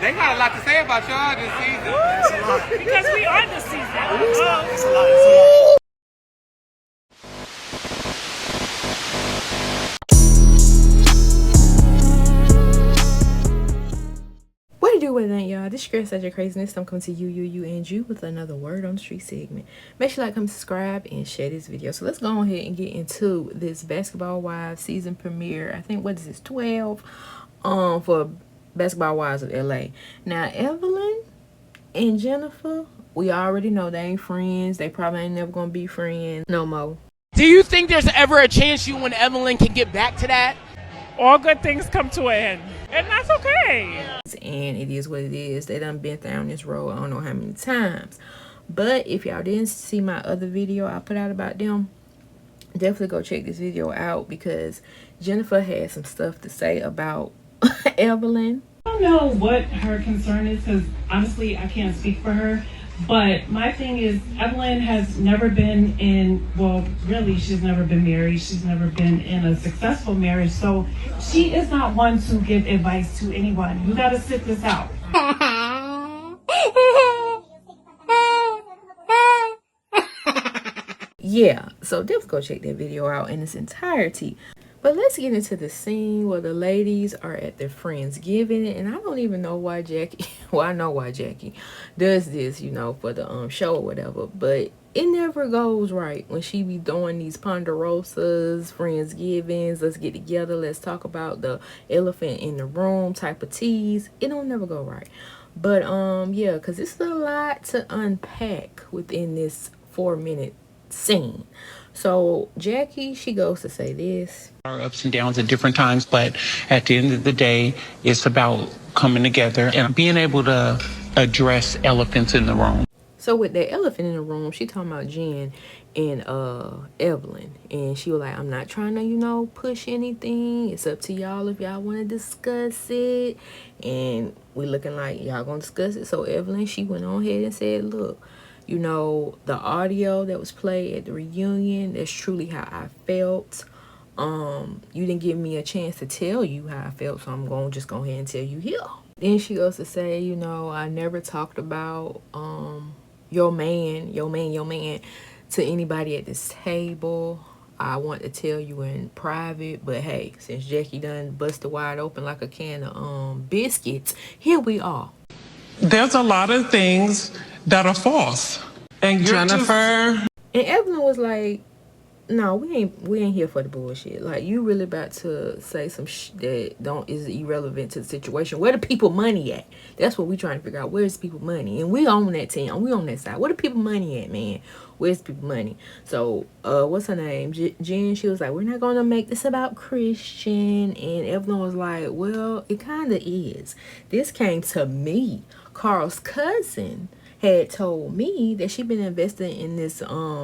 They got a lot to say about y'all this season. That's a lot. Because we are this season. It's a lot. It's a lot. What it do with that, y'all? This girl such a craziness. I'm coming to you and you with another word on the street segment. Make sure you like, comment, subscribe, and share this video. So let's go ahead and get into this Basketball Wives season premiere. I think, what is this, 12? For Basketball Wives of LA. Now, Evelyn and Jennifer, we already know they ain't friends. They probably ain't never gonna be friends no more. Do you think there's ever a chance you and Evelyn can get back to that? All good things come to an end. And that's okay. And it is what it is. They done been down this road I don't know how many times. But if y'all didn't see my other video I put out about them, definitely go check this video out, because Jennifer had some stuff to say about Evelyn. I don't know what her concern is, because honestly I can't speak for her. But my thing is, Evelyn has never been in, well, really, she's never been married. She's never been in a successful marriage. So she is not one to give advice to anyone. You got to sit this out. Yeah, so definitely go check that video out in its entirety. But let's get into the scene where the ladies are at their Friendsgiving, and I don't even know why Jackie, well, I know why Jackie does this, you know, for the show or whatever, but it never goes right when she be doing these ponderosas, Friendsgivings, let's get together, let's talk about the elephant in the room type of tease. It don't never go right. But yeah, because it's a lot to unpack within this 4-minute scene. So Jackie, she goes to say this. Our ups and downs at different times, but at the end of the day, it's about coming together and being able to address elephants in the room. So with that elephant in the room, she talking about Jen and Evelyn, and she was like, I'm not trying to, you know, push anything. It's up to y'all if y'all want to discuss it, and we looking like y'all gonna discuss it. So Evelyn, she went on ahead and said, look, you know, the audio that was played at the reunion, that's truly how I felt. You didn't give me a chance to tell you how I felt, so I'm going to just go ahead and tell you here. Then she goes to say, you know, I never talked about your man to anybody at this table. I want to tell you in private, but hey, since Jackie done busted wide open like a can of biscuits, here we are. There's a lot of things that are false. And Jennifer and Evelyn was like, no, we ain't here for the bullshit. Like, you really about to say some that is irrelevant to the situation. Where the people money at? That's what we trying to figure out. Where's people money? And we on that team. We on that side. Where the people money at, man? Where's people money? So what's her name? Jen, she was like, we're not gonna make this about Christian. And Evelyn was like, well, it kind of is. This came to me. Carl's cousin had told me that she been investing in this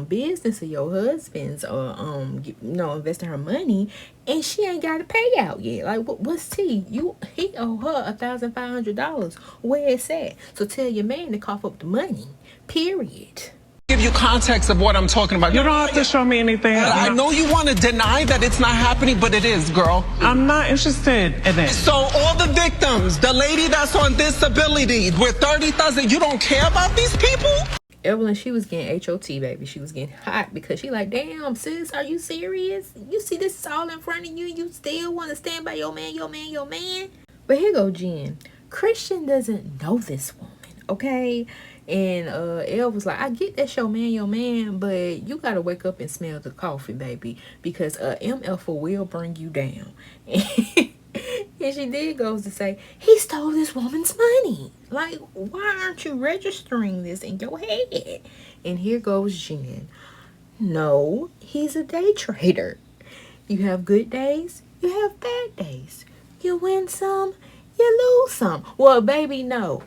business of your husband's, you know, investing her money, and she ain't got a payout yet. Like, what's tea? He owe her $1,500. Where it's at? So tell your man to cough up the money. Period. give you context of what I'm talking about. You don't have to show me anything. I know you want to deny that it's not happening, but it is, girl. I'm not interested in it. So all the victims, the lady that's on disability with 30,000, you don't care about these people? Evelyn, she was getting HOT, baby. She was getting hot because she like, damn, sis, are you serious? You see this is all in front of you. You still want to stand by your man, your man, your man? But here go Jen. Christian doesn't know this woman, okay? And Elle was like, I get that your man, but you got to wake up and smell the coffee, baby, because MF will bring you down. And she did goes to say, he stole this woman's money. Like, why aren't you registering this in your head? And here goes Jen. No, he's a day trader. You have good days, you have bad days. You win some, you lose some. Well, baby, no.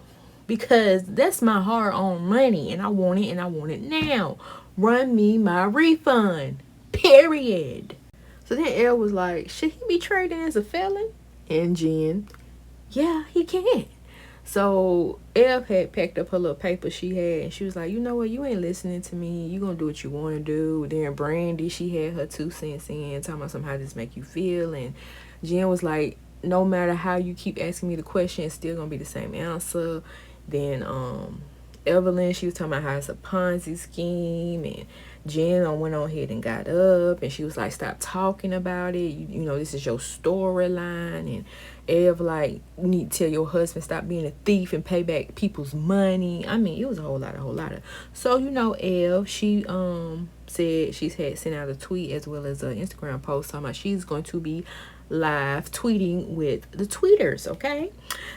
Because that's my hard-earned money, and I want it now. Run me my refund. Period. So then Elle was like, should he be trading as a felon? And Jen, yeah, he can. So Elle had packed up her little paper she had, and she was like, you know what, you ain't listening to me. You gonna do what you want to do. Then Brandy, she had her 2 cents in, talking about somehow this make you feel. And Jen was like, no matter how you keep asking me the question, it's still gonna be the same answer. Then Evelyn, she was talking about how it's a Ponzi scheme, and Jen went on ahead and got up, and she was like, stop talking about it. You know, this is your storyline. And Ev, like, you need to tell your husband stop being a thief and pay back people's money. I mean, it was a whole lot of. So, you know, Ev, she said she's had sent out a tweet as well as an Instagram post talking about she's going to be live tweeting with the tweeters, okay?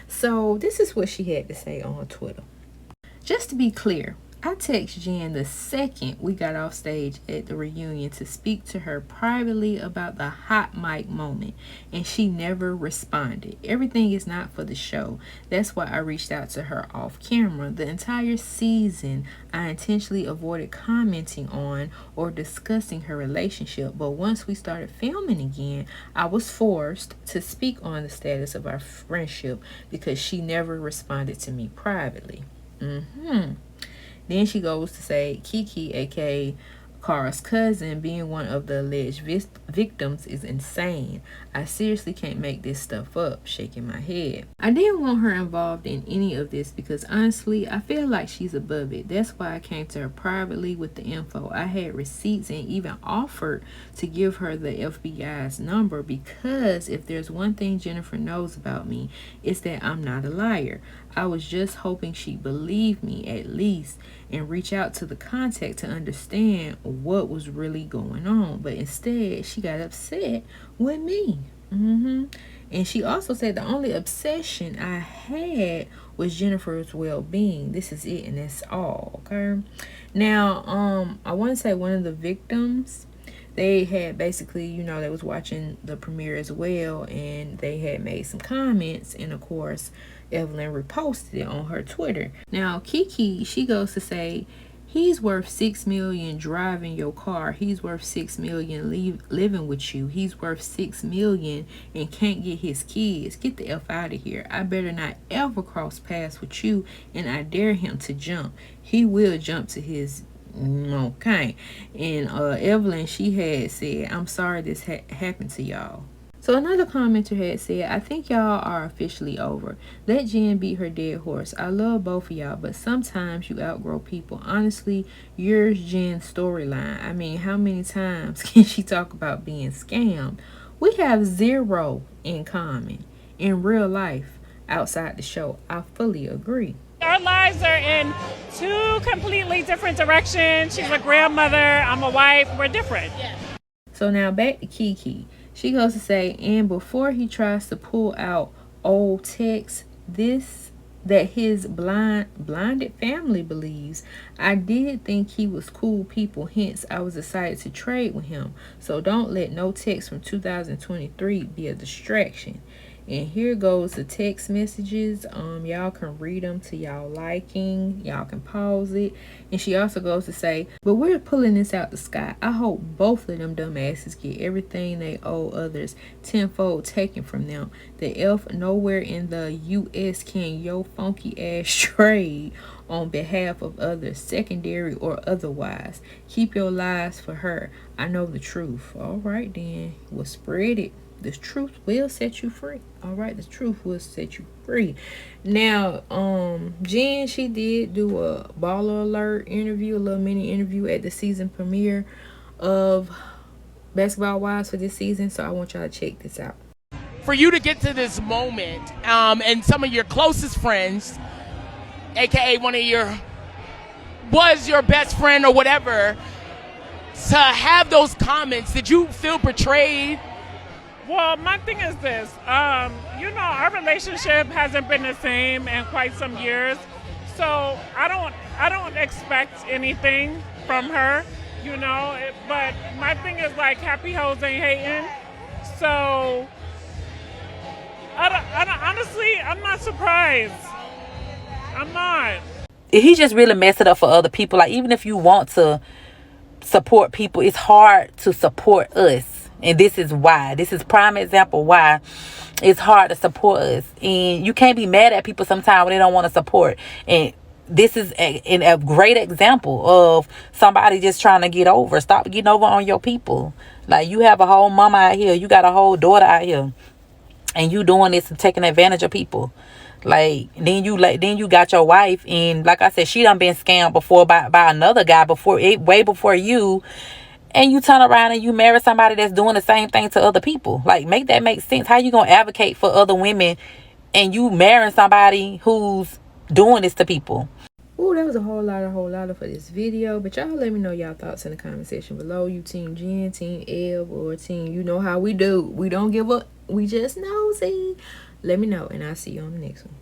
So this is what she had to say on her Twitter. Just to be clear, I texted Jen the second we got off stage at the reunion to speak to her privately about the hot mic moment, and she never responded. Everything is not for the show. That's why I reached out to her off camera. The entire season, I intentionally avoided commenting on or discussing her relationship, but once we started filming again, I was forced to speak on the status of our friendship because she never responded to me privately. Then she goes to say Kiki, aka Carl's cousin, being one of the alleged victims is insane. I seriously can't make this stuff up, shaking my head. I didn't want her involved in any of this because honestly, I feel like she's above it. That's why I came to her privately with the info. I had receipts and even offered to give her the FBI's number because if there's one thing Jennifer knows about me, it's that I'm not a liar. I was just hoping she'd believe me at least and reach out to the contact to understand what was really going on. But instead, she got upset with me. And she also said the only obsession I had was Jennifer's well-being. This is it and that's all, okay? Now, I want to say one of the victims, they had basically, you know, they was watching the premiere as well, and they had made some comments, and of course Evelyn reposted it on her Twitter. Now Kiki, she goes to say he's worth $6 million driving your car, he's worth $6 million living with you, he's worth $6 million and can't get his kids. Get the F out of here. I better not ever cross paths with you, and I dare him to jump. He will jump to his okay. And Evelyn, she had said, I'm sorry this happened to y'all. So another commenter had said, I think y'all are officially over. Let Jen beat her dead horse. I love both of y'all, but sometimes you outgrow people. Honestly, yours Jen's storyline. I mean, how many times can she talk about being scammed? We have zero in common in real life outside the show. I fully agree. Our lives are in two completely different directions. She's a grandmother, I'm a wife, we're different. So now back to Kiki. She goes to say, and before he tries to pull out old texts, that his blinded family believes, I did think he was cool people, hence I was excited to trade with him. So don't let no text from 2023 be a distraction. And here goes the text messages. Y'all can read them to y'all liking. Y'all can pause it. And she also goes to say, but we're pulling this out the sky. I hope both of them dumbasses get everything they owe others tenfold taken from them. The F nowhere in the U.S. can yo funky ass trade on behalf of others, secondary or otherwise. Keep your lies for her. I know the truth. All right then. We'll spread it. The truth will set you free. All right, the truth will set you free. Now, Jen, she did do a Baller Alert interview, a little mini interview at the season premiere of Basketball Wives for this season. So I want y'all to check this out. For you to get to this moment, and some of your closest friends, aka was your best friend or whatever, to have those comments, did you feel betrayed? Well, my thing is this, you know, our relationship hasn't been the same in quite some years, so I don't expect anything from her, you know, but my thing is like, happy hoes ain't hating, so honestly, I'm not surprised. I'm not. He just really messed it up for other people. Like, even if you want to support people, it's hard to support us. And this is why. This is prime example why it's hard to support us. And you can't be mad at people sometimes when they don't want to support. And this is a great example of somebody just trying to get over. Stop getting over on your people. Like, you have a whole mama out here. You got a whole daughter out here. and you doing this and taking advantage of people. Then you got your wife, and like I said, she done been scammed before by another guy way before you, and you turn around and you marry somebody that's doing the same thing to other people. Like, make that make sense? How you gonna advocate for other women and you marrying somebody who's doing this to people? Ooh, that was a whole lot for this video. But y'all let me know y'all thoughts in the comment section below. You team Jen, team Ev, or team, you know how we do. We don't give up. We just nosy. Let me know, and I'll see you on the next one.